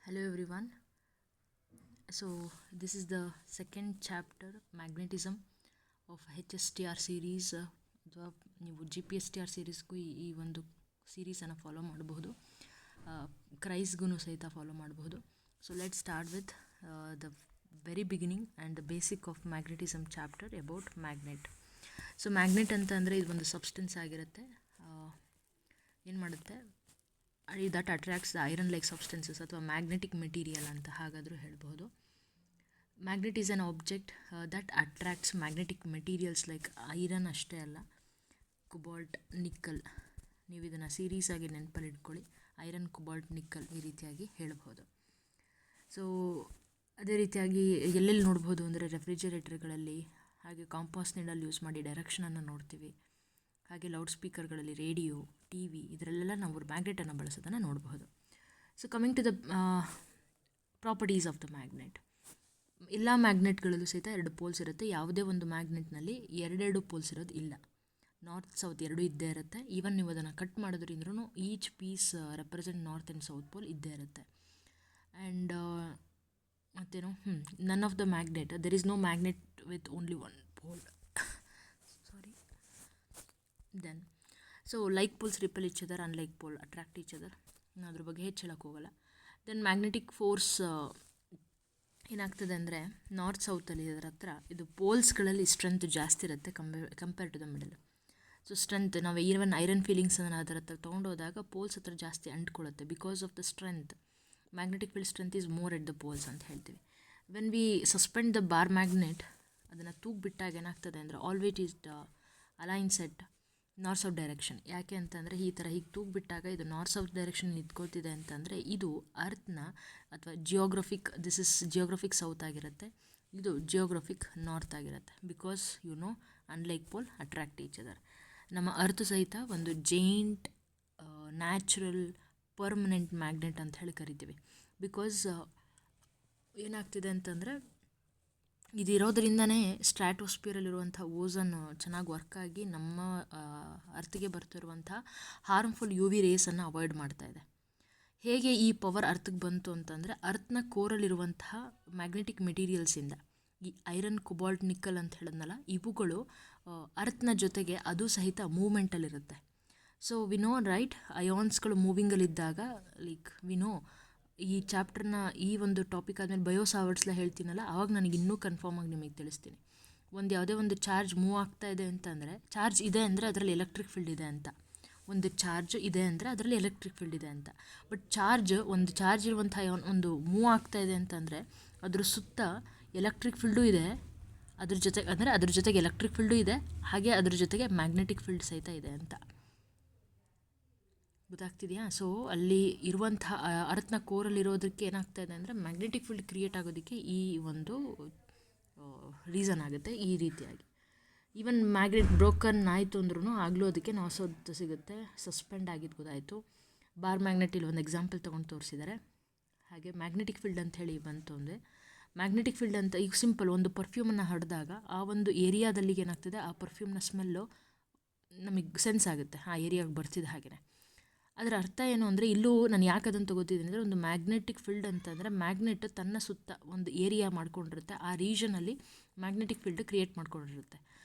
Hello everyone. So this is the second chapter magnetism of HSTR series. ಅಥವಾ ನೀವು GPSTR ಸೀರೀಸ್ಗೂ ಈ ಒಂದು ಸೀರೀಸನ್ನು follow ಮಾಡಬಹುದು, ಕ್ರೈಸ್ಗೂ ಸಹಿತ ಫಾಲೋ ಮಾಡಬಹುದು. So let start with the very beginning and the basic of magnetism chapter about magnet. So magnet ಅಂತ ಅಂದರೆ ಇದು ಒಂದು ಸಬ್ಸ್ಟೆನ್ಸ್ ಆಗಿರುತ್ತೆ. ಏನು ಮಾಡುತ್ತೆ, that attracts the iron like substances ಅಥವಾ ಮ್ಯಾಗ್ನೆಟಿಕ್ ಮೆಟೀರಿಯಲ್ ಅಂತ ಹಾಗಾದರೂ ಹೇಳ್ಬೋದು. Magnet is an object that attracts magnetic materials like iron ಅಷ್ಟೇ ಅಲ್ಲ, ಕುಬಾಲ್ಟ್, ನಿಕ್ಕಲ್. ನೀವು ಇದನ್ನು ಸೀರೀಸಾಗಿ ನೆನಪಲ್ಲಿ ಇಟ್ಕೊಳ್ಳಿ, ಐರನ್, ಕುಬಾಲ್ಟ್, ನಿಕ್ಕಲ್ ಈ ರೀತಿಯಾಗಿ ಹೇಳ್ಬೋದು. ಸೊ ಅದೇ ರೀತಿಯಾಗಿ ಎಲ್ಲೆಲ್ಲಿ ನೋಡ್ಬೋದು ಅಂದರೆ ರೆಫ್ರಿಜರೇಟರ್ಗಳಲ್ಲಿ, ಹಾಗೆ ಕಾಂಪಾಸ್ ನೀಡಲ್ ಯೂಸ್ ಮಾಡಿ ಡೈರೆಕ್ಷನನ್ನು ನೋಡ್ತೀವಿ. ಹಾಗೆ ಲೌಡ್ ಸ್ಪೀಕರ್ಗಳಲ್ಲಿ, ರೇಡಿಯೋ, ಟಿ ವಿ ಇದರಲ್ಲೆಲ್ಲ ನಾವು ಮ್ಯಾಗ್ನೆಟನ್ನು ಬಳಸೋದನ್ನು ನೋಡಬಹುದು. So coming to the properties of the magnet. ಎಲ್ಲ ಮ್ಯಾಗ್ನೆಟ್ಗಳಲ್ಲೂ ಸಹಿತ 2 ಪೋಲ್ಸ್ ಇರುತ್ತೆ. ಯಾವುದೇ ಒಂದು ಮ್ಯಾಗ್ನೆಟ್ನಲ್ಲಿ 2 ಪೋಲ್ಸ್ ಇರೋದು ಇಲ್ಲ. ನಾರ್ತ್ ಸೌತ್ ಎರಡೂ ಇದ್ದೇ ಇರುತ್ತೆ. ಈವನ್ ನೀವು ಅದನ್ನು ಕಟ್ ಮಾಡೋದ್ರಿಂದ್ರೂ each piece represent north and south pole ಇದ್ದೇ ಇರುತ್ತೆ. ಆ್ಯಂಡ್ ಮತ್ತೇನು, none of the magnet, there is no magnet with only 1 pole. Then so like poles repel each other, unlike pole attract each other. ನಾನು ಅದ್ರ ಬಗ್ಗೆ ಹೆಚ್ಚು ಹೇಳೋಕ್ಕೆ ಹೋಗಲ್ಲ. Then magnetic force ಏನಾಗ್ತದೆ ಅಂದರೆ, ನಾರ್ತ್ ಸೌತಲ್ಲಿ ಇದರ ಹತ್ರ ಇದು ಪೋಲ್ಸ್ಗಳಲ್ಲಿ ಸ್ಟ್ರೆಂತ್ ಜಾಸ್ತಿ ಇರುತ್ತೆ compare to the middle. So strength, ನಾವು ಈವನ್ ಐರನ್ ಫೀಲಿಂಗ್ಸನ್ನು ಅದರ ಹತ್ರ ತೊಗೊಂಡೋದಾಗ ಪೋಲ್ಸ್ ಹತ್ರ ಜಾಸ್ತಿ ಅಂಟ್ಕೊಳ್ಳುತ್ತೆ. Because of the strength, magnetic field strength is more at the poles ಅಂತ ಹೇಳ್ತೀವಿ. When we suspend the bar magnet, ಅದನ್ನು ತೂಗ್ಬಿಟ್ಟಾಗ ಏನಾಗ್ತದೆ ಅಂದರೆ always is the align set north south direction. ಯಾಕೆ ಅಂತಂದರೆ ಈ ಥರ ಹೀಗೆ ತೂಗ್ಬಿಟ್ಟಾಗ ಇದು ನಾರ್ತ್ ಸೌತ್ ಡೈರೆಕ್ಷನ್ ನಿಂತ್ಕೋತಿದೆ ಅಂತಂದರೆ ಇದು ಅರ್ತ್ನ ಅಥವಾ ದಿಸ್ ಇಸ್ ಜಿಯೋಗ್ರಫಿಕ್ ಸೌತ್ ಆಗಿರುತ್ತೆ, ಇದು ಜಿಯೋಗ್ರಫಿಕ್ ನಾರ್ತ್ ಆಗಿರುತ್ತೆ. Because unlike pole attract each other. ನಮ್ಮ ಅರ್ತ್ ಸಹಿತ ಒಂದು ಜೈಂಟ್ ನ್ಯಾಚುರಲ್ ಪರ್ಮನೆಂಟ್ ಮ್ಯಾಗ್ನೆಟ್ ಅಂತ ಹೇಳಿ ಕರಿತೀವಿ. ಬಿಕಾಸ್ ಏನಾಗ್ತಿದೆ ಅಂತಂದರೆ, ಇದಿರೋದ್ರಿಂದನೇ ಸ್ಟ್ರಾಟೋಸ್ಪಿಯರಲ್ಲಿರುವಂಥ ಓಝನ್ ಚೆನ್ನಾಗಿ ವರ್ಕ್ ಆಗಿ ನಮ್ಮ ಅರ್ತ್ಗೆ ಬರ್ತಿರುವಂಥ ಹಾರ್ಮ್ಫುಲ್ ಯು ವಿ ರೇಸನ್ನು ಅವಾಯ್ಡ್ ಮಾಡ್ತಾ ಇದೆ. ಹೇಗೆ ಈ ಪವರ್ ಅರ್ತ್ಗೆ ಬಂತು ಅಂತಂದರೆ, ಅರ್ತ್ನ ಕೋರಲ್ಲಿರುವಂತಹ ಮ್ಯಾಗ್ನೆಟಿಕ್ ಮೆಟೀರಿಯಲ್ಸಿಂದ, ಈ ಐರನ್, ಕುಬಾಲ್ಟ್, ನಿಕ್ಕಲ್ ಅಂತ ಹೇಳಿದ್ನಲ್ಲ, ಇವುಗಳು ಅರ್ತ್ನ ಜೊತೆಗೆ ಅದು ಸಹಿತ ಮೂವ್ಮೆಂಟಲ್ಲಿರುತ್ತೆ. ಸೊ ವಿ ನೋ ರೈಟ್, ಅಯಾನ್ಸ್ಗಳು ಮೂವಿಂಗಲ್ಲಿದ್ದಾಗ, ಲೈಕ್ ವಿ ನೋ, ಈ ಚಾಪ್ಟರ್ನ ಈ ಒಂದು ಟಾಪಿಕ್ ಆದಮೇಲೆ ಬಯೋಸಾವರ್ಡ್ಸ್ಲ ಹೇಳ್ತೀನಲ್ಲ, ಆವಾಗ ನನಗೆ ಇನ್ನೂ ಕನ್ಫರ್ಮ್ ಆಗಿ ನಿಮಗೆ ತಿಳಿಸ್ತೀನಿ. ಯಾವುದೇ ಒಂದು ಚಾರ್ಜ್ ಮೂವ್ ಆಗ್ತಾ ಇದೆ ಅಂತಂದರೆ, ಚಾರ್ಜ್ ಇದೆ ಅಂದರೆ ಅದರಲ್ಲಿ ಎಲೆಕ್ಟ್ರಿಕ್ ಫೀಲ್ಡ್ ಇದೆ ಅಂತ. ಒಂದು ಚಾರ್ಜ್ ಇದೆ ಅಂದರೆ ಅದರಲ್ಲಿ ಎಲೆಕ್ಟ್ರಿಕ್ ಫೀಲ್ಡ್ ಇದೆ ಅಂತ. ಬಟ್ ಒಂದು ಚಾರ್ಜ್ ಇರುವಂಥ ಒಂದು ಮೂವ್ ಆಗ್ತಾ ಇದೆ ಅಂತಂದರೆ ಅದ್ರ ಸುತ್ತ ಎಲೆಕ್ಟ್ರಿಕ್ ಫೀಲ್ಡೂ ಇದೆ, ಅದ್ರ ಜೊತೆಗೆ ಎಲೆಕ್ಟ್ರಿಕ್ ಫೀಲ್ಡೂ ಇದೆ, ಹಾಗೆ ಅದ್ರ ಜೊತೆಗೆ ಮ್ಯಾಗ್ನೆಟಿಕ್ ಫೀಲ್ಡ್ ಸಹಿತ ಇದೆ ಅಂತ. ಗೊತ್ತಾಗ್ತಿದೆಯಾ? ಸೊ ಅಲ್ಲಿ ಇರುವಂಥ ಅರ್ತ್ನ ಕೋರಲ್ಲಿರೋದಕ್ಕೆ ಏನಾಗ್ತಾ ಇದೆ ಅಂದರೆ, ಮ್ಯಾಗ್ನೆಟಿಕ್ ಫೀಲ್ಡ್ ಕ್ರಿಯೇಟ್ ಆಗೋದಕ್ಕೆ ಈ ಒಂದು ರೀಸನ್ ಆಗುತ್ತೆ ಈ ರೀತಿಯಾಗಿ. ಈವನ್ ಮ್ಯಾಗ್ನೆಟ್ ಬ್ರೋಕನ್ ಆಯಿತು ಅಂದ್ರೂ ಆಗಲೂ ಅದಕ್ಕೆ ನಾರ್ತ್ ಸೌತ್ ಸಿಗುತ್ತೆ. ಸಸ್ಪೆಂಡ್ ಆಗಿದ್ದು ಗೊತ್ತಾಯಿತು. ಬಾರ್ ಮ್ಯಾಗ್ನೆಟ್ ಇಲ್ಲಿ ಒಂದು ಎಕ್ಸಾಂಪಲ್ ತೊಗೊಂಡು ತೋರಿಸಿದ್ದಾರೆ. ಹಾಗೆ ಮ್ಯಾಗ್ನೆಟಿಕ್ ಫೀಲ್ಡ್ ಅಂತ ಹೇಳಿ ಬಂತು ಅಂದರೆ, ಮ್ಯಾಗ್ನೆಟಿಕ್ ಫೀಲ್ಡ್ ಅಂತ ಈಗ ಸಿಂಪಲ್, ಒಂದು ಪರ್ಫ್ಯೂಮನ್ನು ಹರಿದಾಗ ಆ ಒಂದು ಏರಿಯಾದಲ್ಲಿ ಏನಾಗ್ತದೆ, ಆ ಪರ್ಫ್ಯೂಮ್ನ ಸ್ಮೆಲ್ಲು ನಮಗೆ ಸೆನ್ಸ್ ಆಗುತ್ತೆ, ಆ ಏರಿಯಾಗೆ ಬರ್ತಿದ್ದ ಹಾಗೆಯೇ. ಅದರ ಅರ್ಥ ಏನು ಅಂದರೆ, ಇಲ್ಲೂ ನಾನು ಯಾಕೆ ಅದನ್ನು ತೊಗೋತಿದ್ದೀನಿ ಅಂದರೆ, ಒಂದು ಮ್ಯಾಗ್ನೆಟಿಕ್ ಫೀಲ್ಡ್ ಅಂತಂದರೆ ಮ್ಯಾಗ್ನೆಟ್ ತನ್ನ ಸುತ್ತ ಒಂದು ಏರಿಯಾ ಮಾಡ್ಕೊಂಡಿರುತ್ತೆ, ಆ ರೀಜನಲ್ಲಿ ಮ್ಯಾಗ್ನೆಟಿಕ್ ಫೀಲ್ಡ್ ಕ್ರಿಯೇಟ್ ಮಾಡ್ಕೊಂಡಿರುತ್ತೆ.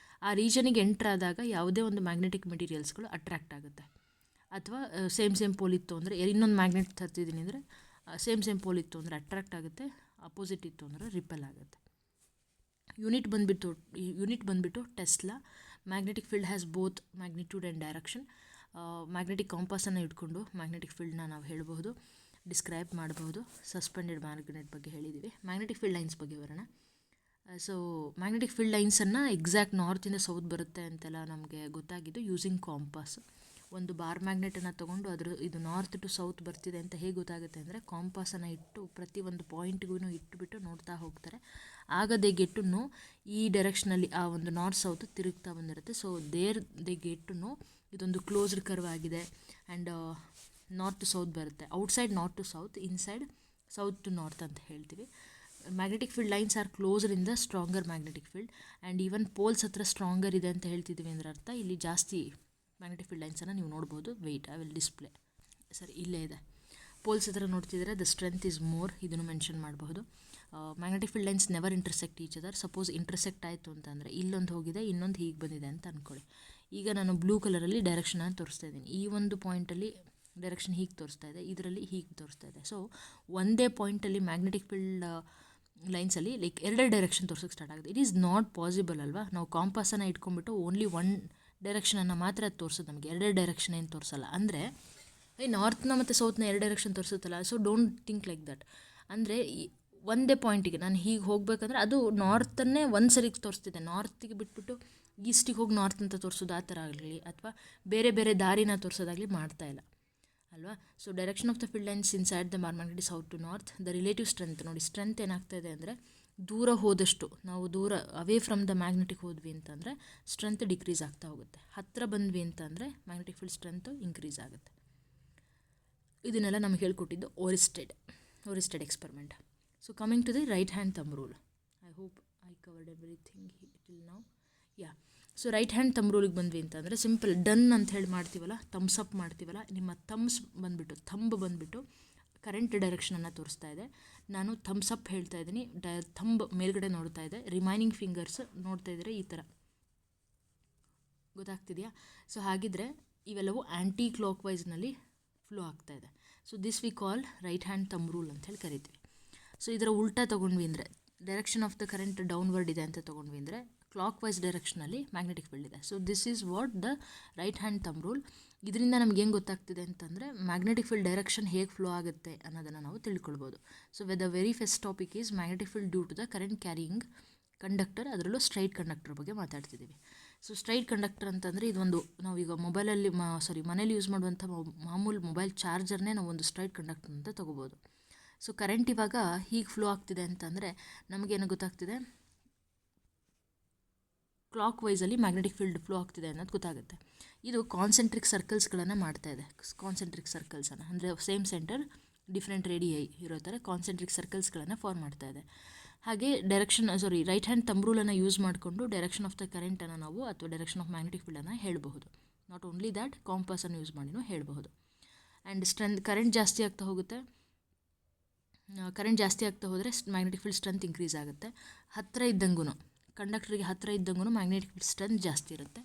ಆ ರೀಜನಿಗೆ ಎಂಟ್ರಾದಾಗ ಯಾವುದೇ ಒಂದು ಮ್ಯಾಗ್ನೆಟಿಕ್ ಮೆಟೀರಿಯಲ್ಸ್ಗಳು ಅಟ್ರಾಕ್ಟ್ ಆಗುತ್ತೆ. ಅಥವಾ ಸೇಮ್ ಪೋಲ್ ಇತ್ತು ಅಂದರೆ, ಇನ್ನೊಂದು ಮ್ಯಾಗ್ನೆಟ್ ತರ್ತಿದ್ದೀನಿ ಅಂದರೆ ಸೇಮ್ ಪೋಲ್ ಇತ್ತು ಅಂದರೆ ಅಟ್ರಾಕ್ಟ್ ಆಗುತ್ತೆ, ಅಪೋಸಿಟ್ ಇತ್ತು ಅಂದರೆ ರಿಪೆಲ್ ಆಗುತ್ತೆ. ಯೂನಿಟ್ ಬಂದುಬಿಟ್ಟು tesla. Magnetic field has both magnitude and direction. Magnetic ಕಾಂಪಾಸನ್ನು ಇಟ್ಕೊಂಡು ಮ್ಯಾಗ್ನೆಟಿಕ್ ಫೀಲ್ಡ್ನ ನಾವು ಹೇಳಬಹುದು, ಡಿಸ್ಕ್ರೈಬ್ ಮಾಡಬಹುದು. ಸಸ್ಪೆಂಡೆಡ್ ಮ್ಯಾಗ್ನೆಟ್ ಬಗ್ಗೆ ಹೇಳಿದ್ದೀವಿ. ಮ್ಯಾಗ್ನೆಟಿಕ್ ಫೀಲ್ಡ್ ಲೈನ್ಸ್ ಬಗ್ಗೆ ಬರೋಣ. ಸೊ ಮ್ಯಾಗ್ನೆಟಿಕ್ ಫೀಲ್ಡ್ ಲೈನ್ಸನ್ನು ಎಕ್ಸಾಕ್ಟ್ ನಾರ್ತಿಂದ ಸೌತ್ ಬರುತ್ತೆ ಅಂತೆಲ್ಲ ನಮಗೆ ಗೊತ್ತಾಗಿದ್ದು ಯೂಸಿಂಗ್ ಕಾಂಪಾಸ್. ಒಂದು ಬಾರ್ ಮ್ಯಾಗ್ನೆಟನ್ನು ತೊಗೊಂಡು ಇದು ನಾರ್ತ್ ಟು ಸೌತ್ ಬರ್ತಿದೆ ಅಂತ ಹೇಗೆ ಗೊತ್ತಾಗುತ್ತೆ ಅಂದರೆ, ಕಾಂಪಾಸನ್ನು ಇಟ್ಟು ಪ್ರತಿ ಒಂದು ಪಾಯಿಂಟ್ಗೂ ಇಟ್ಟುಬಿಟ್ಟು ನೋಡ್ತಾ ಹೋಗ್ತಾರೆ. ಆಗ ದೇ ಗೆಟ್ ಟು ನೋ ಈ ಡೈರೆಕ್ಷನಲ್ಲಿ ಆ ಒಂದು ನಾರ್ತ್ ಸೌತ್ ತಿರುಗ್ತಾ ಬಂದಿರುತ್ತೆ. So they get to know ಇದೊಂದು ಕ್ಲೋಸ್ಡ್ ಕರ್ವ್ ಆಗಿದೆ ಆ್ಯಂಡ್ ನಾರ್ತ್ ಟು ಸೌತ್ ಬರುತ್ತೆ. Outside north to south, inside south to north ಅಂತ ಹೇಳ್ತೀವಿ. Magnetic field lines are closed in the stronger magnetic field and even poles ಹತ್ರ stronger ಇದೆ ಅಂತ ಹೇಳ್ತಿದ್ದೀವಿ ಅಂದರೆ ಅರ್ಥ, ಇಲ್ಲಿ ಜಾಸ್ತಿ ಮ್ಯಾಗ್ನೆಟಿಕ್ ಫೀಲ್ಡ್ ಲೈನ್ಸನ್ನು ನೀವು ನೋಡ್ಬೋದು. Wait, I will display. ಸರಿ, ಇಲ್ಲೇ ಇದೆ. ಪೋಲ್ಸ್ ಹತ್ರ ನೋಡ್ತಿದ್ರೆ ದ ಸ್ಟ್ರೆಂತ್ ಈಸ್ ಮೋರ್, ಇದನ್ನು ಮೆನ್ಷನ್ ಮಾಡಬಹುದು. Magnetic field lines never intersect each other. Suppose intersect ಆಯಿತು ಅಂತಂದರೆ ಇಲ್ಲೊಂದು ಹೋಗಿದೆ, ಇನ್ನೊಂದು ಹೀಗೆ ಬಂದಿದೆ ಅಂತ ಅಂದ್ಕೊಳ್ಳಿ. ಈಗ ನಾನು ಬ್ಲೂ ಕಲರಲ್ಲಿ ಡೈರೆಕ್ಷನನ್ನು ತೋರಿಸ್ತಾ ಇದ್ದೀನಿ. ಈ ಒಂದು ಪಾಯಿಂಟಲ್ಲಿ ಡೈರೆಕ್ಷನ್ ಹೀಗೆ ತೋರಿಸ್ತಾ ಇದೆ, ಇದರಲ್ಲಿ ಹೀಗೆ ತೋರಿಸ್ತಾ ಇದೆ. ಸೊ ಒಂದೇ ಪಾಯಿಂಟಲ್ಲಿ ಮ್ಯಾಗ್ನೆಟಿಕ್ ಫೀಲ್ಡ್ ಲೈನ್ಸಲ್ಲಿ ಲೈಕ್ ಎರಡೇ ಡೈರೆಕ್ಷನ್ ತೋರ್ಸೋಕ್ಕೆ ಸ್ಟಾರ್ಟ್ ಆಗುತ್ತೆ. ಇಟ್ ಈಸ್ ನಾಟ್ ಪಾಸಿಬಲ್ ಅಲ್ವಾ. ನಾವು ಕಾಂಪಾಸನ್ನು ಇಟ್ಕೊಂಡ್ಬಿಟ್ಟು ಓನ್ಲಿ ಒನ್ ಡೈರೆಕ್ಷನನ್ನು ಮಾತ್ರ ತೋರಿಸೋದು, ನಮಗೆ ಎರಡೇ ಡೈರೆಕ್ಷನ್ ಏನು ತೋರಿಸಲ್ಲ. ಅಂದರೆ ನಾರ್ತ್ನ ಮತ್ತು ಸೌತ್ನ ಎರಡು ಡೈರೆಕ್ಷನ್ ತೋರಿಸುತ್ತಲ್ಲ. So don't think like that. ಅಂದರೆ ಒಂದೇ ಪಾಯಿಂಟಿಗೆ ನಾನು ಹೀಗೆ ಹೋಗಬೇಕಂದ್ರೆ ಅದು ನಾರ್ತನ್ನೇ ಒಂದು ಸರಿಗೆ ತೋರಿಸ್ತಿದೆ. ನಾರ್ತಿಗೆ ಬಿಟ್ಬಿಟ್ಟು ಈಸ್ಟಿಗೆ ಹೋಗಿ ನಾರ್ತ್ ಅಂತ ತೋರಿಸೋದು ಆ ಥರ ಆಗಲಿ, ಅಥವಾ ಬೇರೆ ಬೇರೆ ದಾರಿನ ತೋರಿಸೋದಾಗಲಿ ಮಾಡ್ತಾಯಿಲ್ಲ ಅಲ್ವಾ. So direction of the field lines inside the magnetic south to north. The relative strength ನೋಡಿ, ಸ್ಟ್ರೆಂತ್ ಏನಾಗ್ತಾ ಇದೆ ಅಂದರೆ ದೂರ ಹೋದಷ್ಟು, ನಾವು ದೂರ ಅವೇ ಫ್ರಮ್ ದ ಮ್ಯಾಗ್ನೆಟಿಕ್ ಹೋದ್ವಿ ಅಂತಂದರೆ ಸ್ಟ್ರೆಂತ್ ಡಿಕ್ರೀಸ್ ಆಗ್ತಾ ಹೋಗುತ್ತೆ. ಹತ್ತಿರ ಬಂದ್ವಿ ಅಂತಂದರೆ ಮ್ಯಾಗ್ನೆಟಿಕ್ ಫೀಲ್ಡ್ ಸ್ಟ್ರೆಂತು ಇನ್ಕ್ರೀಸ್ ಆಗುತ್ತೆ. ಇದನ್ನೆಲ್ಲ ನಮಗೆ ಹೇಳ್ಕೊಟ್ಟಿದ್ದು Oersted experiment. So coming to the right hand thumb rule. I hope I covered everything till now. Yeah, so right hand thumb ರೂಲಿಗೆ ಬಂದ್ವಿ ಅಂತಂದರೆ ಸಿಂಪಲ್ ಡನ್ ಅಂತ ಹೇಳಿ ಮಾಡ್ತೀವಲ್ಲ, ಥಮ್ಸ್ ಅಪ್ ಮಾಡ್ತೀವಲ್ಲ, ನಿಮ್ಮ ಥಂಬ್ ಬಂದುಬಿಟ್ಟು ಕರೆಂಟ್ ಡೈರೆಕ್ಷನನ್ನು ತೋರಿಸ್ತಾ ಇದೆ. ನಾನು ಥಮ್ಸ್ ಅಪ್ ಹೇಳ್ತಾ ಇದ್ದೀನಿ, ಥಂಬ್ ಮೇಲ್ಗಡೆ ನೋಡ್ತಾ ಇದೆ, ರಿಮೈನಿಂಗ್ ಫಿಂಗರ್ಸ್ ನೋಡ್ತಾ ಇದ್ದರೆ ಈ ಥರ ಗೊತ್ತಾಗ್ತಿದೆಯಾ. ಸೊ ಹಾಗಿದ್ರೆ ಇವೆಲ್ಲವೂ ಆ್ಯಂಟಿ ಕ್ಲಾಕ್ ವೈಸ್ನಲ್ಲಿ ಫ್ಲೋ ಆಗ್ತಾ ಇದೆ. So this we call right hand thumb rule ಅಂತ ಹೇಳಿ ಕರಿತೀವಿ. ಸೊ ಇದರ ಉಲ್ಟಾ ತೊಗೊಂಡ್ವಿ ಅಂದರೆ, direction of the current downward ಇದೆ ಅಂತ ತೊಗೊಂಡ್ವಿ ಅಂದರೆ ಕ್ಲಾಕ್ ವೈಸ್ ಡೈರೆಕ್ಷನಲ್ಲಿ ಮ್ಯಾಗ್ನೆಟಿಕ್ ಫೀಲ್ಡ್ ಇದೆ. So this is what the right hand thumb rule. ಇದರಿಂದ ನಮ್ಗೆ ಏನು ಗೊತ್ತಾಗ್ತಿದೆ ಅಂತಂದರೆ ಮ್ಯಾಗ್ನೆಟಿಕ್ ಫೀಲ್ಡ್ ಡೈರೆಕ್ಷನ್ ಹೇಗೆ ಫ್ಲೋ ಆಗುತ್ತೆ ಅನ್ನೋದನ್ನು ನಾವು ತಿಳ್ಕೊಳ್ಬೋದು. So the very first topic is magnetic field due to the current carrying conductor, ಅದರಲ್ಲೂ ಸ್ಟ್ರೈಟ್ ಕಂಡಕ್ಟರ್ ಬಗ್ಗೆ ಮಾತಾಡ್ತಿದ್ದೀವಿ. ಸೊ ಸ್ಟ್ರೈಟ್ ಕಂಡಕ್ಟರ್ ಅಂತಂದರೆ ಇದೊಂದು ನಾವೀಗ ಮೊಬೈಲಲ್ಲಿ ಮನೇಲಿ ಯೂಸ್ ಮಾಡುವಂಥ ಮಾಮೂಲು ಮೊಬೈಲ್ ಚಾರ್ಜರ್ನೇ ನಾವು ಒಂದು ಸ್ಟ್ರೈಟ್ ಕಂಡಕ್ಟರ್ ಅಂತ ತೊಗೋಬೋದು. ಸೊ ಕರೆಂಟ್ ಇವಾಗ ಹೀಗೆ ಫ್ಲೋ ಆಗ್ತಿದೆ ಅಂತಂದರೆ ನಮಗೇನು ಗೊತ್ತಾಗ್ತಿದೆ, ಕ್ಲಾಕ್ ವೈಸಲ್ಲಿ ಮ್ಯಾಗ್ನೆಟಿಕ್ ಫೀಲ್ಡ್ ಫ್ಲೋ ಆಗ್ತಿದೆ ಅನ್ನೋದು ಗೊತ್ತಾಗುತ್ತೆ. ಇದು ಕಾನ್ಸೆಂಟ್ರಿಕ್ ಸರ್ಕಲ್ಸ್ಗಳನ್ನು ಮಾಡ್ತಾ ಇದೆ. ಕಾನ್ಸೆಂಟ್ರಿಕ್ ಸರ್ಕಲ್ಸನ್ನು ಅಂದರೆ ಸೇಮ್ ಸೆಂಟರ್ ಡಿಫ್ರೆಂಟ್ ರೇಡಿಯೈ ಇರೋ ಥರ ಕಾನ್ಸೆಂಟ್ರಿಕ್ ಸರ್ಕಲ್ಸ್ಗಳನ್ನು ಫಾರ್ಮ್ ಮಾಡ್ತಾ ಇದೆ. ಹಾಗೆ ರೈಟ್ ಹ್ಯಾಂಡ್ ಥಂಬ್ ರೂಲನ್ನು ಯೂಸ್ ಮಾಡಿಕೊಂಡು ಡೈರೆಕ್ಷನ್ ಆಫ್ ದ ಕರೆಂಟನ್ನು ನಾವು ಅಥವಾ ಡೈರೆಕ್ಷನ್ ಆಫ್ ಮ್ಯಾಗ್ನೆಟಿಕ್ ಫೀಲ್ಡನ್ನು ಹೇಳಬಹುದು. ನಾಟ್ ಓನ್ಲಿ ದ್ಯಾಟ್, ಕಾಂಪಾಸನ್ನು ಯೂಸ್ ಮಾಡಿನೂ ಹೇಳಬಹುದು. ಆ್ಯಂಡ್ ಕರೆಂಟ್ ಜಾಸ್ತಿ ಆಗ್ತಾ ಹೋದರೆ ಮ್ಯಾಗ್ನೆಟಿಕ್ ಫೀಲ್ಡ್ ಸ್ಟ್ರೆಂತ್ ಇನ್ಕ್ರೀಸ್ ಆಗುತ್ತೆ. ಕಂಡಕ್ಟರ್ಗೆ ಹತ್ತಿರ ಇದ್ದಂಗೂ ಮ್ಯಾಗ್ನೆಟಿಕ್ ಫೀಲ್ಡ್ ಸ್ಟ್ರೆಂತ್ ಜಾಸ್ತಿ ಇರುತ್ತೆ.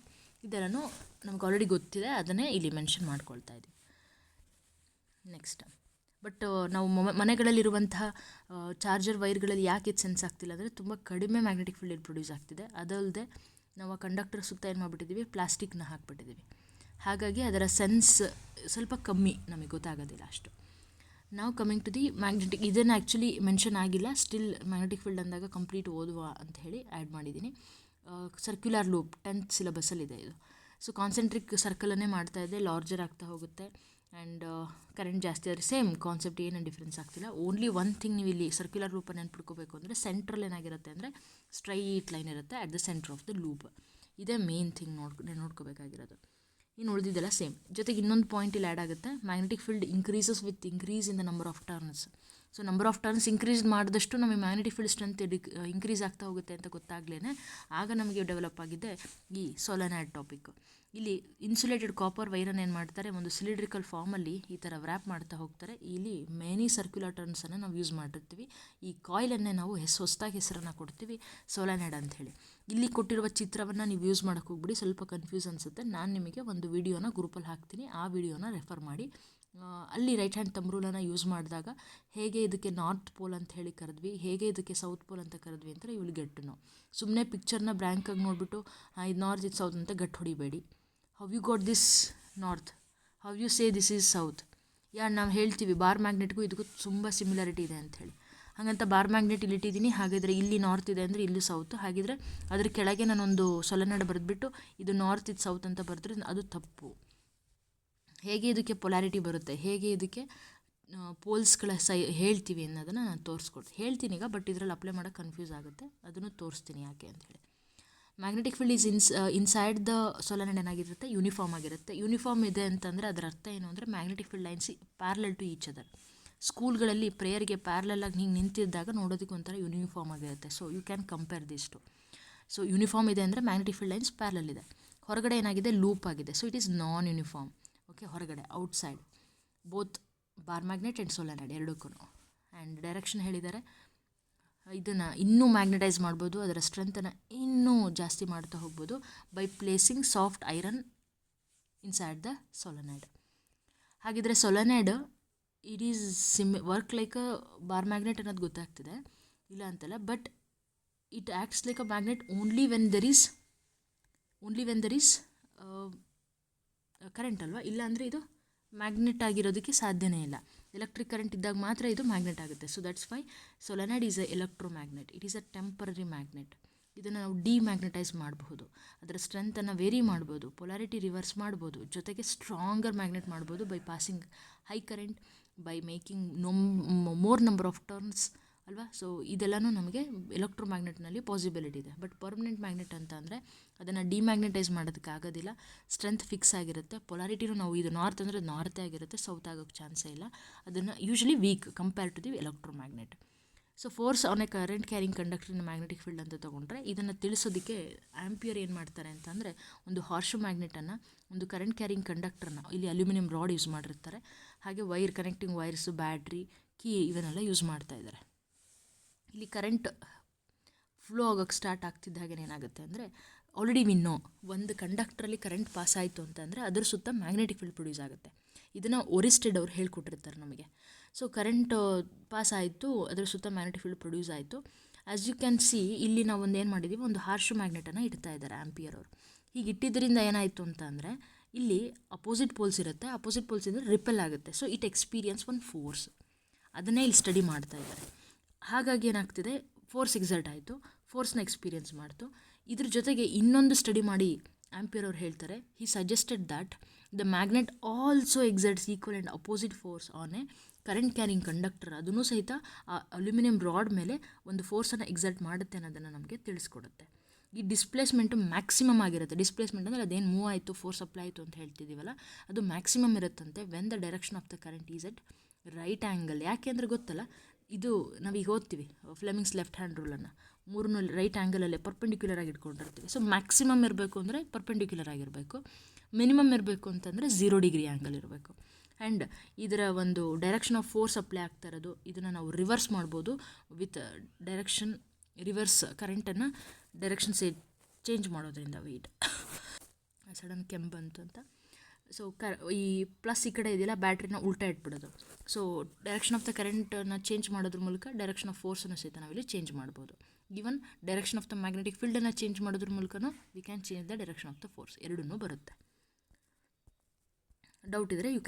ಇದೆಲ್ಲನೂ ನಮ್ಗೆ ಆಲ್ರೆಡಿ ಗೊತ್ತಿದೆ, ಅದನ್ನೇ ಇಲ್ಲಿ ಮೆನ್ಷನ್ ಮಾಡ್ಕೊಳ್ತಾ ಇದ್ದೀವಿ. ನೆಕ್ಸ್ಟ್, ಬಟ್ ನಾವು ಮನೆಗಳಲ್ಲಿರುವಂತಹ ಚಾರ್ಜರ್ ವೈರ್ಗಳಲ್ಲಿ ಯಾಕೆ ಇದು ಸೆನ್ಸ್ ಆಗ್ತಿಲ್ಲ ಅಂದರೆ ತುಂಬ ಕಡಿಮೆ ಮ್ಯಾಗ್ನೆಟಿಕ್ ಫೀಲ್ಡ್ ಪ್ರೊಡ್ಯೂಸ್ ಆಗ್ತಿದೆ. ಅದಲ್ಲದೆ ನಾವು ಆ ಕಂಡಕ್ಟರ್ ಸುತ್ತ ಏನು ಮಾಡಿಬಿಟ್ಟಿದ್ದೀವಿ, ಪ್ಲಾಸ್ಟಿಕ್ನ ಹಾಕ್ಬಿಟ್ಟಿದ್ದೀವಿ. ಹಾಗಾಗಿ ಅದರ ಸೆನ್ಸ್ ಸ್ವಲ್ಪ ಕಮ್ಮಿ, ನಮಗೆ ಗೊತ್ತಾಗೋದಿಲ್ಲ ಅಷ್ಟು. ನಾವು ಕಮಿಂಗ್ ಟು ದಿ ಮ್ಯಾಗ್ನೆಟಿಕ್, ಇದನ್ನು ಆ್ಯಕ್ಚುಲಿ ಮೆನ್ಷನ್ ಆಗಿಲ್ಲ, ಸ್ಟಿಲ್ ಮ್ಯಾಗ್ನೆಟಿಕ್ ಫೀಲ್ಡ್ ಅಂದಾಗ ಕಂಪ್ಲೀಟ್ ಓದುವ ಅಂತ ಹೇಳಿ ಆ್ಯಡ್ ಮಾಡಿದ್ದೀನಿ. ಸರ್ಕ್ಯುಲರ್ ಲೂಪ್ 10th ಸಿಲೆಬಸ್ಸಲ್ಲಿದೆ ಇದು. ಸೊ ಕಾನ್ಸೆಂಟ್ರಿಕ್ ಸರ್ಕಲನ್ನೇ ಮಾಡ್ತಾ ಇದೆ, ಲಾರ್ಜರ್ ಆಗ್ತಾ ಹೋಗುತ್ತೆ. ಆ್ಯಂಡ್ ಕರೆಂಟ್ ಜಾಸ್ತಿ ಆದರೆ ಸೇಮ್ ಕಾನ್ಸೆಪ್ಟ್, ಏನು ಡಿಫ್ರೆನ್ಸ್ ಆಗ್ತಿಲ್ಲ. ಓನ್ಲಿ ಒನ್ ಥಿಂಗ್ ನೀವು ಇಲ್ಲಿ ಸರ್ಕ್ಯುಲರ್ ಲೂಪನ್ನು ನೆನ್ಪಿಟ್ಕೋಬೇಕು ಅಂದರೆ ಸೆಂಟ್ರಲ್ ಏನಾಗಿರುತ್ತೆ ಅಂದರೆ ಸ್ಟ್ರೈಟ್ ಲೈನ್ ಇರುತ್ತೆ at the centre of the loop. ಇದೇ ಮೇನ್ ಥಿಂಗ್ ನೋಡ್ಕೋಬೇಕಾಗಿರೋದು. ಇನ್ನು ಉಳಿದಿದ್ದೆಲ್ಲ ಸೇಮ್. ಜೊತೆಗೆ ಇನ್ನೊಂದು ಪಾಯಿಂಟ್ ಇಲ್ಲಿ ಆ್ಯಡ್ ಆಗುತ್ತೆ, magnetic field increases with increase in the number of turns. So number of turns increase ಮಾಡಿದಷ್ಟು ನಮಗೆ ಮ್ಯಾಗ್ನೆಟಿಕ್ ಫೀಲ್ಡ್ ಸ್ಟ್ರೆಂತ್ ಇನ್ಕ್ರೀಸ್ ಆಗ್ತಾ ಹೋಗುತ್ತೆ ಅಂತ ಗೊತ್ತಾಗ್ಲೇ ಆಗ ನಮಗೆ ಡೆವಲಪ್ ಆಗಿದೆ ಈ ಸೊಲೆನಾಯ್ಡ್ ಟಾಪಿಕ್. ಇಲ್ಲಿ ಇನ್ಸುಲೇಟೆಡ್ ಕಾಪರ್ ವೈರನ್ನು ಏನು ಮಾಡ್ತಾರೆ, ಒಂದು ಸಿಲಿಂಡ್ರಿಕಲ್ ಫಾರ್ಮಲ್ಲಿ ಈ ಥರ ವ್ರ್ಯಾಪ್ ಮಾಡ್ತಾ ಹೋಗ್ತಾರೆ. ಇಲ್ಲಿ ಮೆನಿ ಸರ್ಕ್ಯುಲರ್ ಟರ್ನ್ಸನ್ನು ನಾವು ಯೂಸ್ ಮಾಡಿರ್ತೀವಿ. ಈ ಕಾಯಿಲನ್ನೇ ನಾವು ಹೊಸದಾಗಿ ಹೆಸರನ್ನು ಕೊಡ್ತೀವಿ, ಸೊಲೆನಾಯ್ಡ್ ಅಂಥೇಳಿ. ಇಲ್ಲಿ ಕೊಟ್ಟಿರುವ ಚಿತ್ರವನ್ನು ನೀವು ಯೂಸ್ ಮಾಡೋಕ್ಕೆ ಹೋಗ್ಬಿಡಿ, ಸ್ವಲ್ಪ ಕನ್ಫ್ಯೂಸ್ ಅನಿಸುತ್ತೆ. ನಾನು ನಿಮಗೆ ಒಂದು ವಿಡಿಯೋನ ಗ್ರೂಪಲ್ಲಿ ಹಾಕ್ತೀನಿ, ಆ ವಿಡಿಯೋನ ರೆಫರ್ ಮಾಡಿ. ಅಲ್ಲಿ ರೈಟ್ ಹ್ಯಾಂಡ್ ಥಂಬ್ ರೂಲನ್ನು ಯೂಸ್ ಮಾಡಿದಾಗ ಹೇಗೆ ಇದಕ್ಕೆ ನಾರ್ತ್ ಪೋಲ್ ಅಂತ ಹೇಳಿ ಕರೆದ್ವಿ, ಹೇಗೆ ಇದಕ್ಕೆ ಸೌತ್ ಪೋಲ್ ಅಂತ ಕರೆದ್ವಿ ಅಂತ ಇವ್ಳು ಗೆಟ್ಟು ನಾವು ಸುಮ್ಮನೆ ಪಿಕ್ಚರ್ನ ಬ್ಲ್ಯಾಂಕಾಗಿ ನೋಡಿಬಿಟ್ಟು ಇದು ನಾರ್ತ್ ಇದು ಸೌತ್ ಅಂತ ಗಟ್ಟು ಹೊಡಿಬೇಡಿ. How you got this north, how you say this is south. ನಾವು ಹೇಳ್ತೀವಿ ಬಾರ್ ಮ್ಯಾಗ್ನೆಟ್ಗೂ ಇದಕ್ಕೂ ತುಂಬ ಸಿಮಿಲಾರಿಟಿ ಇದೆ ಅಂಥೇಳಿ. ಹಾಗಂತ ಬಾರ್ ಮ್ಯಾಗ್ನೆಟ್ ಇಲ್ಲಿ ಇಟ್ಟಿದ್ದೀನಿ, ಹಾಗಿದ್ರೆ ಇಲ್ಲಿ ನಾರ್ತ್ ಇದೆ ಅಂದರೆ ಇಲ್ಲೂ ಸೌತ್. ಹಾಗಿದ್ರೆ ಅದ್ರ ಕೆಳಗೆ ನಾನೊಂದು ಸೊಲೆನಾಯ್ಡ್ ಬರೆದ್ಬಿಟ್ಟು ಇದು ನಾರ್ತ್ ಇದು ಸೌತ್ ಅಂತ ಬರೆದ್ರೆ ಅದು ತಪ್ಪು. ಹೇಗೆ ಇದಕ್ಕೆ ಪೊಲ್ಯಾರಿಟಿ ಬರುತ್ತೆ, ಹೇಗೆ ಇದಕ್ಕೆ ಪೋಲ್ಸ್ಗಳ ಹೇಳ್ತೀವಿ ಅನ್ನೋದನ್ನು ನಾನು ಹೇಳ್ತೀನಿ ಈಗ. ಬಟ್ ಇದರಲ್ಲಿ ಅಪ್ಲೈ ಮಾಡೋಕ್ಕೆ ಕನ್ಫ್ಯೂಸ್ ಆಗುತ್ತೆ, ಅದನ್ನು ತೋರಿಸ್ತೀನಿ ಯಾಕೆ ಅಂಥೇಳಿ. Magnetic field is inside the solenoid ಏನಾಗಿರುತ್ತೆ, ಯೂನಿಫಾರ್ಮ್ ಆಗಿರುತ್ತೆ. ಯೂನಿಫಾರ್ಮ್ ಇದೆ ಅಂತಂದರೆ ಅದರ ಅರ್ಥ ಏನು ಅಂದರೆ magnetic field lines parallel to each other. ಸ್ಕೂಲ್ಗಳಲ್ಲಿ ಪ್ರೇಯರ್ಗೆ ಪ್ಯಾರಲಲ್ಲಾಗಿ ಹಿಂಗೆ ನಿಂತಿದ್ದಾಗ ನೋಡೋದಕ್ಕೆ ಒಂಥರ ಯೂನಿಫಾರ್ಮ್ ಆಗಿರುತ್ತೆ. So you can compare this to. So uniform ಇದೆ ಅಂದರೆ ಮ್ಯಾಗ್ನೆಟಿಕ್ ಫೀಲ್ಡ್ ಲೈನ್ಸ್ ಪ್ಯಾರಲಲ್ ಇದೆ. ಹೊರಗಡೆ ಏನಾಗಿದೆ, ಲೂಪ್ ಆಗಿದೆ. So it is non uniform. Okay, ಹೊರಗಡೆ outside both bar magnet and solenoid ಎರಡಕ್ಕೂ. ಆ್ಯಂಡ್ ಡೈರೆಕ್ಷನ್ ಹೇಳಿದ್ದಾರೆ, ಇದನ್ನು ಇನ್ನೂ ಮ್ಯಾಗ್ನೆಟೈಸ್ ಮಾಡ್ಬೋದು, ಅದರ ಸ್ಟ್ರೆಂತನ್ನು ಇನ್ನೂ ಜಾಸ್ತಿ ಮಾಡ್ತಾ ಹೋಗ್ಬೋದು by placing soft iron inside the solenoid. ಹಾಗಿದ್ರೆ solenoid it is work like a bar magnet ಅನ್ನೋದು ಗೊತ್ತಾಗ್ತಿದೆ, ಇಲ್ಲ ಅಂತಲ್ಲ, but it acts like a magnet only when there is current ಅಲ್ವಾ, ಇಲ್ಲ ಅಂದರೆ ಇದು ಮ್ಯಾಗ್ನೆಟ್ ಆಗಿರೋದಕ್ಕೆ ಸಾಧ್ಯನೇ ಇಲ್ಲ. ಎಲೆಕ್ಟ್ರಿಕ್ ಕರೆಂಟ್ ಇದ್ದಾಗ ಮಾತ್ರ ಇದು ಮ್ಯಾಗ್ನೆಟ್ ಆಗುತ್ತೆ. So that's why solenoid is a electromagnet, it is a temporary magnet. ಇದನ್ನು ನಾವು ಡಿಮ್ಯಾಗ್ನೆಟೈಸ್ ಮಾಡಬಹುದು, ಅದರ ಸ್ಟ್ರೆಂತನ್ನು ವೇರಿ ಮಾಡ್ಬೋದು, ಪೊಲಾರಿಟಿ ರಿವರ್ಸ್ ಮಾಡ್ಬೋದು, ಜೊತೆಗೆ ಸ್ಟ್ರಾಂಗರ್ ಮ್ಯಾಗ್ನೆಟ್ ಮಾಡ್ಬೋದು by passing high current, by making more number of turns ಅಲ್ವಾ. ಸೊ ಇದೆಲ್ಲನೂ ನಮಗೆ ಎಲೆಕ್ಟ್ರೋಮ್ಯಾಗ್ನೆಟ್ನಲ್ಲಿ ಪಾಸಿಬಿಲಿಟಿ ಇದೆ. ಬಟ್ ಪರ್ಮನೆಂಟ್ ಮ್ಯಾಗ್ನೆಟ್ ಅಂತ ಅಂದರೆ ಅದನ್ನು ಡಿಮ್ಯಾಗ್ನೆಟೈಸ್ ಮಾಡೋದಕ್ಕೆ ಆಗೋದಿಲ್ಲ, ಸ್ಟ್ರೆಂತ್ ಫಿಕ್ಸ್ ಆಗಿರುತ್ತೆ, ಪೊಲಾರಿಟಿನೂ ನಾವು ಇದು ನಾರ್ತ್ ಅಂದರೆ ನಾರ್ತೇ ಆಗಿರುತ್ತೆ, ಸೌತ್ ಆಗೋಕ್ಕೆ ಚಾನ್ಸೇ ಇಲ್ಲ, ಅದನ್ನು usually weak compare to the electromagnet. So force on a current carrying conductor in magnetic field ಅಂತ ತೊಗೊಂಡ್ರೆ ಇದನ್ನು ತಿಳಿಸೋದಕ್ಕೆ ಆಂಪಿಯರ್ ಏನು ಮಾಡ್ತಾರೆ ಅಂತಂದರೆ, ಒಂದು ಹಾರ್ಶು ಮ್ಯಾಗ್ನೆಟನ್ನು, ಒಂದು ಕರೆಂಟ್ ಕ್ಯಾರಿಂಗ್ ಕಂಡಕ್ಟರ್ನ, ಇಲ್ಲಿ ಅಲ್ಯೂಮಿನಿಯಂ ರಾಡ್ ಯೂಸ್ ಮಾಡಿರ್ತಾರೆ, ಹಾಗೆ wire, connecting wires, battery, key ಇವನ್ನೆಲ್ಲ ಯೂಸ್ ಮಾಡ್ತಾ ಇದ್ದಾರೆ. ಇಲ್ಲಿ ಕರೆಂಟ್ ಫ್ಲೋ ಆಗೋಕ್ಕೆ ಸ್ಟಾರ್ಟ್ ಆಗ್ತಿದ್ದ ಹಾಗೆ ಏನಾಗುತ್ತೆ ಅಂದರೆ, ಆಲ್ರೆಡಿ ವಿನ್ನೋ ಒಂದು ಕಂಡಕ್ಟ್ರಲ್ಲಿ ಕರೆಂಟ್ ಪಾಸ್ ಆಯಿತು ಅಂತಂದರೆ ಅದ್ರ ಸುತ್ತ ಮ್ಯಾಗ್ನೆಟಿಕ್ ಫೀಲ್ಡ್ ಪ್ರೊಡ್ಯೂಸ್ ಆಗುತ್ತೆ. ಇದನ್ನು ಓರಿಸ್ಟೆಡ್ ಅವ್ರು ಹೇಳ್ಕೊಟ್ಟಿರ್ತಾರೆ ನಮಗೆ. ಸೊ ಕರೆಂಟ್ ಪಾಸ್ ಆಯಿತು, ಅದ್ರ ಸುತ್ತ ಮ್ಯಾಗ್ನೆಟಿಕ್ ಫೀಲ್ಡ್ ಪ್ರೊಡ್ಯೂಸ್ ಆಯಿತು. ಆ್ಯಸ್ ಯು ಕ್ಯಾನ್ ಸಿ, ಇಲ್ಲಿ ನಾವು ಒಂದು ಏನು ಮಾಡಿದ್ದೀವಿ, ಒಂದು ಹಾರ್ಶು ಮ್ಯಾಗ್ನೆಟನ್ನು ಇಡ್ತಾ ಇದ್ದಾರೆ ಆಂಪಿಯರ್ ಅವರು. ಹೀಗೆ ಇಟ್ಟಿದ್ದರಿಂದ ಏನಾಯಿತು ಅಂತ ಅಂದರೆ, ಇಲ್ಲಿ ಅಪೋಸಿಟ್ ಪೋಲ್ಸ್ ಇರುತ್ತೆ, ಅಪೋಸಿಟ್ ಪೋಲ್ಸ್ ಇದ್ದರೆ ರಿಪೆಲ್ ಆಗುತ್ತೆ. So it experience one force, ಅದನ್ನೇ ಇಲ್ಲಿ ಸ್ಟಡಿ ಮಾಡ್ತಾ ಇದ್ದಾರೆ. ಹಾಗಾಗಿ ಏನಾಗ್ತಿದೆ, ಫೋರ್ಸ್ ಎಕ್ಸರ್ಟ್ ಆಯಿತು, ಫೋರ್ಸ್ನ ಎಕ್ಸ್ಪೀರಿಯನ್ಸ್ ಮಾಡ್ತು. ಇದ್ರ ಜೊತೆಗೆ ಇನ್ನೊಂದು ಸ್ಟಡಿ ಮಾಡಿ ಆಂಪಿಯರ್ ಅವ್ರು ಹೇಳ್ತಾರೆ, he suggested that the magnet also exerts equal and opposite force on a current carrying conductor. ಅದನ್ನು ಸಹಿತ ಆ ಅಲ್ಯೂಮಿನಿಯಂ ರಾಡ್ ಮೇಲೆ ಒಂದು ಫೋರ್ಸನ್ನು ಎಕ್ಸರ್ಟ್ ಮಾಡುತ್ತೆ ಅನ್ನೋದನ್ನು ನಮಗೆ ತಿಳಿಸ್ಕೊಡುತ್ತೆ. ಈ ಡಿಸ್ಪ್ಲೇಸ್ಮೆಂಟು ಮ್ಯಾಕ್ಸಿಮಮ್ ಆಗಿರುತ್ತೆ. ಡಿಸ್ಪ್ಲೇಸ್ಮೆಂಟ್ ಅಂದರೆ ಅದೇನು ಮೂವ್ ಆಯಿತು, ಫೋರ್ಸ್ ಅಪ್ಲೈ ಆಯಿತು ಅಂತ ಹೇಳ್ತಿದ್ದೀವಲ್ಲ, ಅದು ಮ್ಯಾಕ್ಸಿಮಮ್ ಇರುತ್ತಂತೆ when the direction of the current is at right angle. ಯಾಕೆ ಅಂದರೆ ಗೊತ್ತಲ್ಲ, ಇದು ನಾವೀಗ ಓದ್ತೀವಿ ಫ್ಲೆಮಿಂಗ್ಸ್ ಲೆಫ್ಟ್ ಹ್ಯಾಂಡ್ ರೂಲನ್ನು, ಮೂರನ್ನು ರೈಟ್ ಆ್ಯಂಗಲಲ್ಲೇ ಪರ್ಪೆಂಡಿಕ್ಯುಲರ್ ಆಗಿ ಇಟ್ಕೊಂಡಿರ್ತೀವಿ. ಸೊ ಮ್ಯಾಕ್ಸಿಮಮ್ ಇರಬೇಕು ಅಂದರೆ ಪರ್ಪೆಂಡಿಕ್ಯುಲರ್ ಆಗಿರಬೇಕು, ಮಿನಿಮಮ್ ಇರಬೇಕು ಅಂತಂದರೆ 0 ಡಿಗ್ರಿ ಆ್ಯಂಗಲ್ ಇರಬೇಕು. ಆ್ಯಂಡ್ ಇದರ ಒಂದು ಡೈರೆಕ್ಷನ್ ಆಫ್ ಫೋರ್ಸ್ ಅಪ್ಲೈ ಆಗ್ತಾ ಇರೋದು, ಇದನ್ನು ನಾವು ರಿವರ್ಸ್ ಮಾಡ್ಬೋದು ವಿತ್ ಡೈರೆಕ್ಷನ್ ರಿವರ್ಸ್ ಕರೆಂಟನ್ನು ಡೈರೆಕ್ಷನ್ ಚೇಂಜ್ ಮಾಡೋದ್ರಿಂದ. ವೆಯ್ಟ್ ಸಡನ್ ಕೆಮ್ಮು ಬಂತು ಅಂತ. ಸೊ ಈ ಪ್ಲಸ್ ಈ ಕಡೆ ಇದೆಯಲ್ಲ, ಬ್ಯಾಟ್ರಿನ ಉಲ್ಟಾ ಇಟ್ಬಿಡೋದು. ಸೊ ಡೈರೆಕ್ಷನ್ ಆಫ್ ದ ಕರೆಂಟನ್ನು ಚೇಂಜ್ ಮಾಡೋದ್ರ ಮೂಲಕ ಡೈರೆಕ್ಷನ್ ಆಫ್ ಫೋರ್ಸನ್ನು ಸಹಿತ ನಾವಿಲ್ಲಿ ಚೇಂಜ್ ಮಾಡ್ಬೋದು. Even direction of the magnetic ಫೀಲ್ಡನ್ನು ಚೇಂಜ್ ಮಾಡೋದ್ರ ಮೂಲಕನೂ we can change the direction of the force. ಎರಡೂ ಬರುತ್ತೆ. ಡೌಟ್ ಇದ್ದರೆ you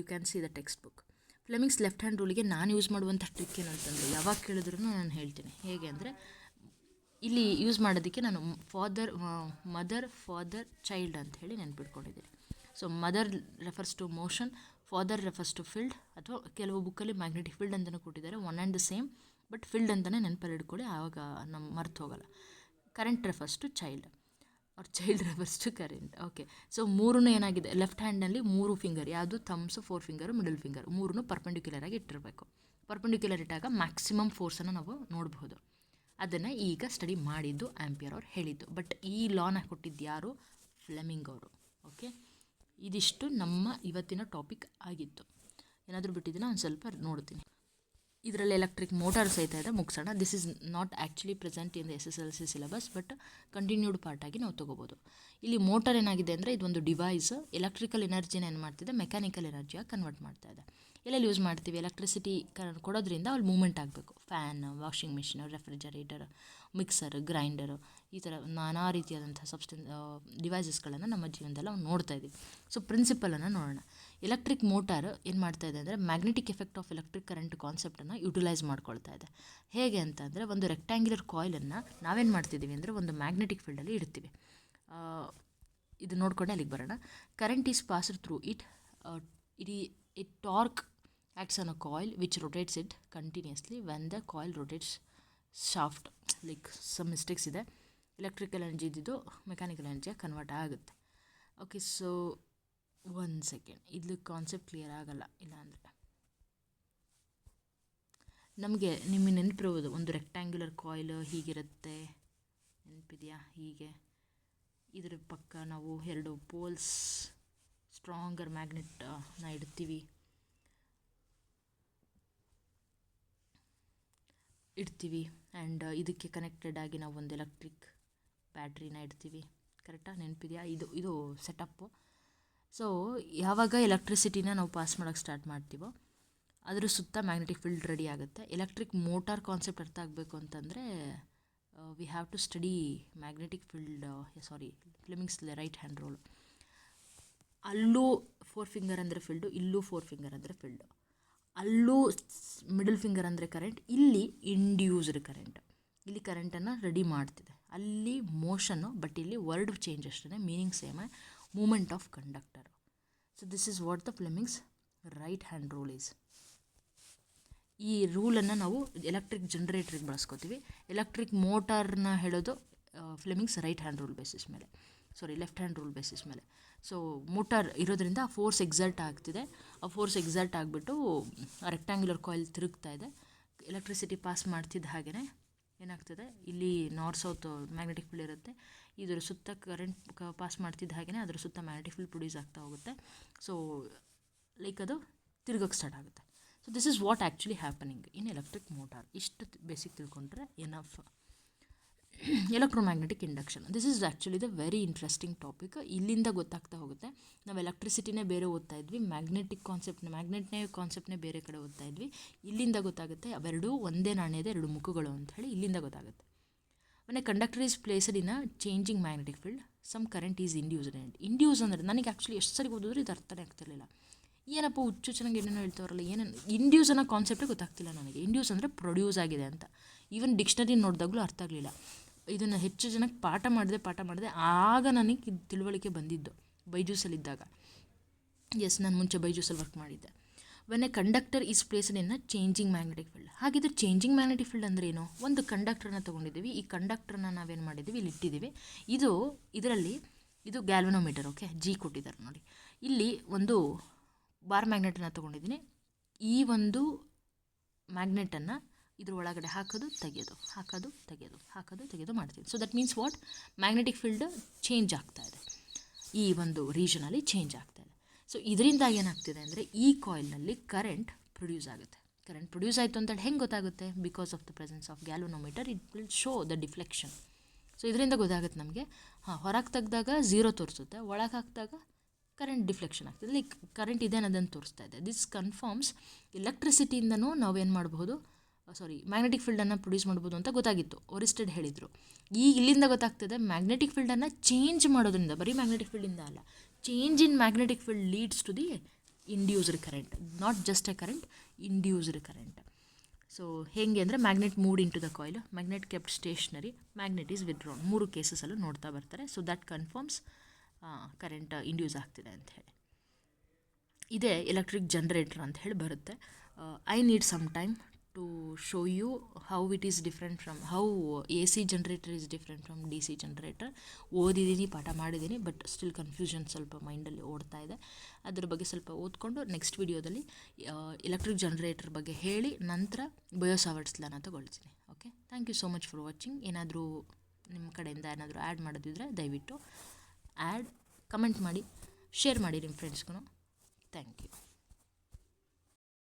can see the textbook. Fleming's left hand ರೂಲಿಗೆ ನಾನು ಯೂಸ್ ಮಾಡುವಂಥ ಟ್ರಿಕ್ ಏನು ಅಂತಂದರೆ, ಯಾವಾಗ ಕೇಳಿದ್ರೂ ನಾನು ಹೇಳ್ತೀನಿ. ಹೇಗೆ ಅಂದರೆ, ಇಲ್ಲಿ ಯೂಸ್ ಮಾಡೋದಕ್ಕೆ ನಾನು ಮದರ್ ಫಾದರ್ ಚೈಲ್ಡ್ ಅಂತ ಹೇಳಿ ನೆನ್ಪಿಟ್ಕೊಂಡಿದ್ದೀನಿ. So mother refers to motion, father refers to field, ಅಥವಾ ಕೆಲವು ಬುಕ್ಕಲ್ಲಿ ಮ್ಯಾಗ್ನೆಟಿಕ್ ಫೀಲ್ಡ್ ಅಂತಲೂ ಕೊಟ್ಟಿದ್ದಾರೆ, one and the same, but field ಅಂತಲೇ ನೆನಪಲ್ಲಿ ಇಟ್ಕೊಳ್ಳಿ, ಆವಾಗ ನಮ್ಮ ಮರ್ತು ಹೋಗಲ್ಲ. ಕರೆಂಟ್ ರೆಫರ್ಸ್ ಟು ಚೈಲ್ಡ್ ಅವ್ರ child refers to current. Okay, so ಮೂರೂ ಏನಾಗಿದೆ, ಲೆಫ್ಟ್ ಹ್ಯಾಂಡ್ನಲ್ಲಿ 3 ಫಿಂಗರ್, ಯಾವುದು ಥಮ್ಸು, 4 ಫಿಂಗರು, ಮಿಡಲ್ ಫಿಂಗರ್, ಮೂರೂ ಪರ್ಪೆಂಡಿಕ್ಯುಲರ್ ಆಗಿ ಇಟ್ಟಿರಬೇಕು. ಪರ್ಪೆಂಡಿಕ್ಯುಲರ್ ಇಟ್ಟಾಗ ಮ್ಯಾಕ್ಸಿಮಮ್ ಫೋರ್ಸನ್ನು ನಾವು ನೋಡಬಹುದು. ಅದನ್ನು ಈಗ ಸ್ಟಡಿ ಮಾಡಿದ್ದು ಆಂಪಿಯರ್ ಅವ್ರು ಹೇಳಿದ್ದು. ಬಟ್ ಈ ಲಾನ ಕೊಟ್ಟಿದ್ದು ಯಾರು? ಫ್ಲೆಮಿಂಗ್ ಅವರು. ಓಕೆ, ಇದಿಷ್ಟು ನಮ್ಮ ಇವತ್ತಿನ ಟಾಪಿಕ್ ಆಗಿತ್ತು. ಏನಾದರೂ ಬಿಟ್ಟಿದ್ದೀನ ಒಂದು ಸ್ವಲ್ಪ ನೋಡ್ತೀನಿ. ಇದರಲ್ಲಿ ಎಲೆಕ್ಟ್ರಿಕ್ ಮೋಟಾರ್ ಸಹಿತ ಇದೆ, ಮುಗಿಸೋಣ. This is not actually present in the SSLC syllabus, but continued part ಆಗಿ ನಾವು ತೊಗೋಬೋದು. ಇಲ್ಲಿ ಮೋಟಾರ್ ಏನಾಗಿದೆ ಅಂದರೆ, ಇದೊಂದು ಡಿವೈಸ್ ಎಲೆಕ್ಟ್ರಿಕಲ್ ಎನರ್ಜಿನ ಏನು ಮಾಡ್ತಿದೆ, ಮೆಕ್ಯಾನಿಕಲ್ ಎನರ್ಜಿಯಾಗಿ ಕನ್ವರ್ಟ್ ಮಾಡ್ತಾ ಇದೆ. ಎಲ್ಲೆಲ್ಲಿ ಯೂಸ್ ಮಾಡ್ತೀವಿ, ಎಲೆಕ್ಟ್ರಿಸಿಟಿ ಕೊಡೋದ್ರಿಂದ ಅಲ್ಲಿ ಮೂವ್ಮೆಂಟ್ ಆಗಬೇಕು. Fan, washing machine, refrigerator, mixer, grinder, ಈ ಥರ ನಾನಾ ರೀತಿಯಾದಂಥ ಡಿವೈಸಸ್ಗಳನ್ನು ನಮ್ಮ ಜೀವನದಲ್ಲಿ ನಾವು ನೋಡ್ತಾ ಇದ್ದೀವಿ. ಸೊ ಪ್ರಿನ್ಸಿಪಲನ್ನು ನೋಡೋಣ. ಎಲೆಕ್ಟ್ರಿಕ್ ಮೋಟಾರ್ ಏನು ಮಾಡ್ತಾ ಇದೆ ಅಂದರೆ, magnetic effect of electric current ಕಾನ್ಸೆಪ್ಟನ್ನು ಯುಟಿಲೈಸ್ ಮಾಡ್ಕೊಳ್ತಾ ಇದೆ. ಹೇಗೆ ಅಂತಂದರೆ, ಒಂದು ರೆಕ್ಟ್ಯಾಂಗ್ಯುಲರ್ ಕಾಯಿಲನ್ನು ನಾವೇನು ಮಾಡ್ತಿದ್ದೀವಿ ಅಂದರೆ, ಒಂದು ಮ್ಯಾಗ್ನೆಟಿಕ್ ಫೀಲ್ಡಲ್ಲಿ ಇಡ್ತೀವಿ. ಇದು ನೋಡ್ಕೊಂಡೆ ಅಲ್ಲಿಗೆ ಬರೋಣ. Current is passed through it. It torque acts on a coil which rotates it continuously when the coil rotates shaft. Like some mistakes ಇದೆ. ಎಲೆಕ್ಟ್ರಿಕಲ್ ಎನರ್ಜಿ ಇದ್ದಿದ್ದು ಮೆಕ್ಯಾನಿಕಲ್ ಎನರ್ಜಿಯಾಗಿ ಕನ್ವರ್ಟ್ ಆಗುತ್ತೆ. ಓಕೆ, ಸೊ 1 ಸೆಕೆಂಡ್, ಇದು concept clear ಆಗಲ್ಲ ಇಲ್ಲ ಅಂದರೆ. ನಮಗೆ ನಿಮಗೆ ನೆನಪಿರ್ಬೋದು, ಒಂದು ರೆಕ್ಟ್ಯಾಂಗ್ಯುಲರ್ ಕಾಯಿಲ್ ಹೀಗಿರುತ್ತೆ, ನೆನಪಿದೆಯಾ? ಹೀಗೆ ಇದ್ರ ಪಕ್ಕ ನಾವು 2 ಪೋಲ್ಸ್ ಸ್ಟ್ರಾಂಗರ್ ಮ್ಯಾಗ್ನೆಟ್ನ ಇಡ್ತೀವಿ. ಇಡ್ತೀವಿ. ಆ್ಯಂಡ್ ಇದಕ್ಕೆ ಕನೆಕ್ಟೆಡ್ ಆಗಿ ನಾವು ಒಂದು ಎಲೆಕ್ಟ್ರಿಕ್ ಬ್ಯಾಟ್ರಿನ ಇಡ್ತೀವಿ. ಕರೆಕ್ಟಾಗಿ ನೆನಪಿದೆಯಾ? ಇದು ಸೆಟಪ್ಪು. ಸೊ ಯಾವಾಗ ಎಲೆಕ್ಟ್ರಿಸಿಟಿನ ನಾವು ಪಾಸ್ ಮಾಡೋಕ್ಕೆ ಸ್ಟಾರ್ಟ್ ಮಾಡ್ತೀವೋ ಅದ್ರ ಸುತ್ತ ಮ್ಯಾಗ್ನೆಟಿಕ್ ಫೀಲ್ಡ್ ರೆಡಿ ಆಗುತ್ತೆ. ಎಲೆಕ್ಟ್ರಿಕ್ ಮೋಟಾರ್ ಕಾನ್ಸೆಪ್ಟ್ ಅರ್ಥ ಆಗಬೇಕು ಅಂತಂದರೆ we have to study magnetic field Fleming's right hand rule. ಅಲ್ಲೂ 4 ಫಿಂಗರ್ ಅಂದರೆ ಫೀಲ್ಡು, ಇಲ್ಲೂ 4 ಫಿಂಗರ್ ಅಂದರೆ ಫೀಲ್ಡು. ಅಲ್ಲೂ ಮಿಡಲ್ ಫಿಂಗರ್ ಅಂದರೆ ಕರೆಂಟ್, ಇಲ್ಲಿ ಇಂಡ್ಯೂಸ್ಡ್ ಕರೆಂಟ್. ಇಲ್ಲಿ ಕರೆಂಟನ್ನು ರೆಡಿ ಮಾಡ್ತಿದೆ, ಅಲ್ಲಿ ಮೋಷನ್ನು, ಬಟ್ ಇಲ್ಲಿ ವರ್ಡ್ ಚೇಂಜ್ ಅಷ್ಟೇ, meaning same, movement of conductor. So this is what the Fleming's right hand rule is. ಈ ರೂಲನ್ನು ನಾವು ಎಲೆಕ್ಟ್ರಿಕ್ ಜನ್ರೇಟ್ರಿಗೆ ಬಳಸ್ಕೋತೀವಿ. ಎಲೆಕ್ಟ್ರಿಕ್ ಮೋಟಾರ್ನ ಹೇಳೋದು Fleming's right hand rule basis ಮೇಲೆ, ಲೆಫ್ಟ್ ಹ್ಯಾಂಡ್ ರೂಲ್ ಬೇಸಿಸ್ ಮೇಲೆ. ಸೊ ಮೋಟಾರ್ ಇರೋದ್ರಿಂದ ಆ ಫೋರ್ಸ್ ಎಕ್ಸರ್ಟ್ ಆಗ್ತಿದೆ. ಆ ಫೋರ್ಸ್ ಎಕ್ಸರ್ಟ್ ಆಗಿಬಿಟ್ಟು ರೆಕ್ಟ್ಯಾಂಗ್ಯುಲರ್ ಕಾಯಿಲ್ ತಿರುಗ್ತಾ ಇದೆ. ಎಲೆಕ್ಟ್ರಿಸಿಟಿ ಪಾಸ್ ಮಾಡ್ತಿದ್ದ ಹಾಗೆಯೇ ಏನಾಗ್ತದೆ, ಇಲ್ಲಿ ನಾರ್ತ್ ಸೌತ್ ಮ್ಯಾಗ್ನೆಟಿಕ್ ಫೀಲ್ಡ್ ಇರುತ್ತೆ. ಇದರ ಸುತ್ತ ಕರೆಂಟ್ ಪಾಸ್ ಮಾಡ್ತಿದ್ದ ಹಾಗೆಯೇ ಅದರ ಸುತ್ತ ಮ್ಯಾಗ್ನೆಟಿಕ್ ಫೀಲ್ಡ್ ಪ್ರೊಡ್ಯೂಸ್ ಆಗ್ತಾ ಹೋಗುತ್ತೆ. ಸೊ ಲೈಕ್ ಅದು ತಿರುಗೋಕ್ಕೆ ಸ್ಟಾರ್ಟ್ ಆಗುತ್ತೆ. So this is what actually happening in electric motor. ಇಷ್ಟು ಬೇಸಿಕ್ ತಿಳ್ಕೊಂಡ್ರೆ enough. Electromagnetic induction, this is actually the very interesting topic. ಇಲ್ಲಿಂದ ಗೊತ್ತಾಗ್ತಾ ಹೋಗುತ್ತೆ. ನಾವು ಎಲೆಕ್ಟ್ರಿಸಿಟಿನೇ ಬೇರೆ ಓದ್ತಾ ಇದ್ವಿ, ಮ್ಯಾಗ್ನೆಟ್ನೇ ಕಾನ್ಸೆಪ್ಟ್ನೇ ಬೇರೆ ಕಡೆ ಓದ್ತಾ ಇದ್ವಿ. ಇಲ್ಲಿಂದ ಗೊತ್ತಾಗುತ್ತೆ ಅವೆರಡೂ ಒಂದೇ ನಾಣ್ಯದ ಎರಡು ಮುಖಗಳು ಅಂತ ಹೇಳಿ ಇಲ್ಲಿಂದ ಗೊತ್ತಾಗುತ್ತೆ. when a conductor is placed in a changing magnetic field, some current is induced. Induce ಅಂದರೆ ನನಗೆ ಆ್ಯಕ್ಚುಲಿ ಎಷ್ಟು ಸರಿ ಓದಿದ್ರು ಇದು ಅರ್ಥನೇ ಆಗ್ತಿರಲಿಲ್ಲ. ಏನಪ್ಪ ಹುಚ್ಚು ಚೆನ್ನಾಗಿ ಏನೇನೋ ಹೇಳ್ತಾವ್ರಲ್ಲ, ಏನೇನು ಇಂಡ್ಯೂಸ್ ಅನ್ನೋ ಕಾನ್ಸೆಪ್ಟೇ ಗೊತ್ತಾಗ್ತಿಲ್ಲ ನನಗೆ. ಇಂಡ್ಯೂಸ್ ಅಂದರೆ ಪ್ರೊಡ್ಯೂಸ್ ಆಗಿದೆ ಅಂತ. ಈವನ್ ಡಿಕ್ಷನರಿ ನೋಡಿದಾಗಲೂ ಅರ್ಥ ಆಗಲಿಲ್ಲ. ಇದನ್ನು ಹೆಚ್ಚು ಜನಕ್ಕೆ ಪಾಠ ಮಾಡಿದೆ ಆಗ ನನಗೆ ತಿಳುವಳಿಕೆ ಬಂದಿದ್ದು ಬೈಜೂಸಲ್ಲಿದ್ದಾಗ. ನಾನು ಮುಂಚೆ ಬೈಜೂಸಲ್ಲಿ ವರ್ಕ್ ಮಾಡಿದ್ದೆ. When A conductor is placed in a changing magnetic field. ಹಾಗಿದ್ರೆ ಚೇಂಜಿಂಗ್ ಮ್ಯಾಗ್ನೆಟಿಕ್ ಫೀಲ್ಡ್ ಅಂದರೆ ಏನು? ಒಂದು ಕಂಡಕ್ಟರ್ನ ತೊಗೊಂಡಿದ್ದೀವಿ. ಈ ಕಂಡಕ್ಟರ್ನ ನಾವೇನು ಮಾಡಿದ್ದೀವಿ, ಇಲ್ಲಿ ಇಟ್ಟಿದ್ದೀವಿ. ಇದು ಗ್ಯಾಲ್ವನೋಮೀಟರ್. ಓಕೆ, ಜಿ ಕೊಟ್ಟಿದ್ದಾರೆ ನೋಡಿ. ಇಲ್ಲಿ ಒಂದು ಬಾರ್ ಮ್ಯಾಗ್ನೆಟನ್ನು ತೊಗೊಂಡಿದ್ದೀನಿ. ಈ ಒಂದು ಮ್ಯಾಗ್ನೆಟನ್ನು ಇದ್ರ ಒಳಗಡೆ ಹಾಕೋದು ತೆಗೆಯೋದು ಮಾಡ್ತೀವಿ. So that means what, magnetic field change ಆಗ್ತಾ ಇದೆ, ಈ ಒಂದು ರೀಜನಲ್ಲಿ ಚೇಂಜ್ ಆಗ್ತಾ ಇದೆ. ಸೊ ಇದರಿಂದ ಏನಾಗ್ತಿದೆ ಅಂದರೆ ಈ ಕಾಯಿಲ್ನಲ್ಲಿ ಕರೆಂಟ್ ಪ್ರೊಡ್ಯೂಸ್ ಆಗುತ್ತೆ. ಕರೆಂಟ್ ಪ್ರೊಡ್ಯೂಸ್ ಆಯಿತು ಅಂತೇಳಿ ಹೆಂಗೆ ಗೊತ್ತಾಗುತ್ತೆ? Because of the presence of galvanometer, it will show the deflection. So ಇದರಿಂದ ಗೊತ್ತಾಗುತ್ತೆ ನಮಗೆ. ಹೊರಗೆ ತೆಗೆದಾಗ 0 ತೋರಿಸುತ್ತೆ, ಒಳಗೆ ಹಾಕಿದಾಗ ಕರೆಂಟ್ ಡಿಫ್ಲೆಕ್ಷನ್ ಆಗ್ತದೆ, ಲೈಕ್ ಕರೆಂಟ್ ಇದೆ ಅನ್ನೋದನ್ನು ತೋರಿಸ್ತಾ ಇದೆ. ದಿಸ್ ಕನ್ಫರ್ಮ್ಸ್ ಎಲೆಕ್ಟ್ರಿಸಿಟಿಯಿಂದನೂ ನಾವೇನು ಮಾಡ್ಬೋದು, ಮ್ಯಾಗ್ನೆಟಿಕ್ ಫೀಲ್ಡನ್ನು ಪ್ರೊಡ್ಯೂಸ್ ಮಾಡ್ಬೋದು ಅಂತ ಗೊತ್ತಾಗಿತ್ತು, ಓರಿಸ್ಟೆಡ್ ಹೇಳಿದರು. ಈಗ ಇಲ್ಲಿಂದ ಗೊತ್ತಾಗ್ತದೆ ಮ್ಯಾಗ್ನೆಟಿಕ್ ಫೀಲ್ಡನ್ನು ಚೇಂಜ್ ಮಾಡೋದ್ರಿಂದ, ಬರೀ ಮ್ಯಾಗ್ನೆಟಿಕ್ ಫೀಲ್ಡಿಂದ ಅಲ್ಲ, change in magnetic field leads to the induced current, not just a current, induced current. So ಹೇಗೆ ಅಂದರೆ magnet moved into the coil, magnet kept stationary, magnet is withdrawn, 3 ಕೇಸಸಲ್ಲೂ ನೋಡ್ತಾ ಬರ್ತಾರೆ. So that confirms current induce ಆಗ್ತಿದೆ ಅಂತ ಹೇಳಿ. ಇದೇ electric generator ಅಂತ ಹೇಳಿ ಬರುತ್ತೆ. I need some time to show you how it is different from how AC generator is different from DC generator. ಓದಿದ್ದೀನಿ, ಪಾಠ ಮಾಡಿದ್ದೀನಿ, ಬಟ್ ಸ್ಟಿಲ್ ಕನ್ಫ್ಯೂಷನ್ ಸ್ವಲ್ಪ ಮೈಂಡಲ್ಲಿ ಓಡ್ತಾ ಇದೆ. ಅದ್ರ ಬಗ್ಗೆ ಸ್ವಲ್ಪ ಓದ್ಕೊಂಡು ನೆಕ್ಸ್ಟ್ ವಿಡಿಯೋದಲ್ಲಿ ಎಲೆಕ್ಟ್ರಿಕ್ ಜನ್ರೇಟರ್ ಬಗ್ಗೆ ಹೇಳಿ ನಂತರ ಬಯೋಸಾವರ್ಟ್ಸ್ ಲಾನ ತಗೊಳ್ತೀನಿ. Okay, thank you so much for watching. ಏನಾದರೂ ನಿಮ್ಮ ಕಡೆಯಿಂದ ಏನಾದರೂ ಆ್ಯಡ್ ಮಾಡೋದಿದ್ರೆ ದಯವಿಟ್ಟು ಕಮೆಂಟ್ ಮಾಡಿ, ಶೇರ್ ಮಾಡಿ ನಿಮ್ಮ ಫ್ರೆಂಡ್ಸ್ಗೂ. Thank you.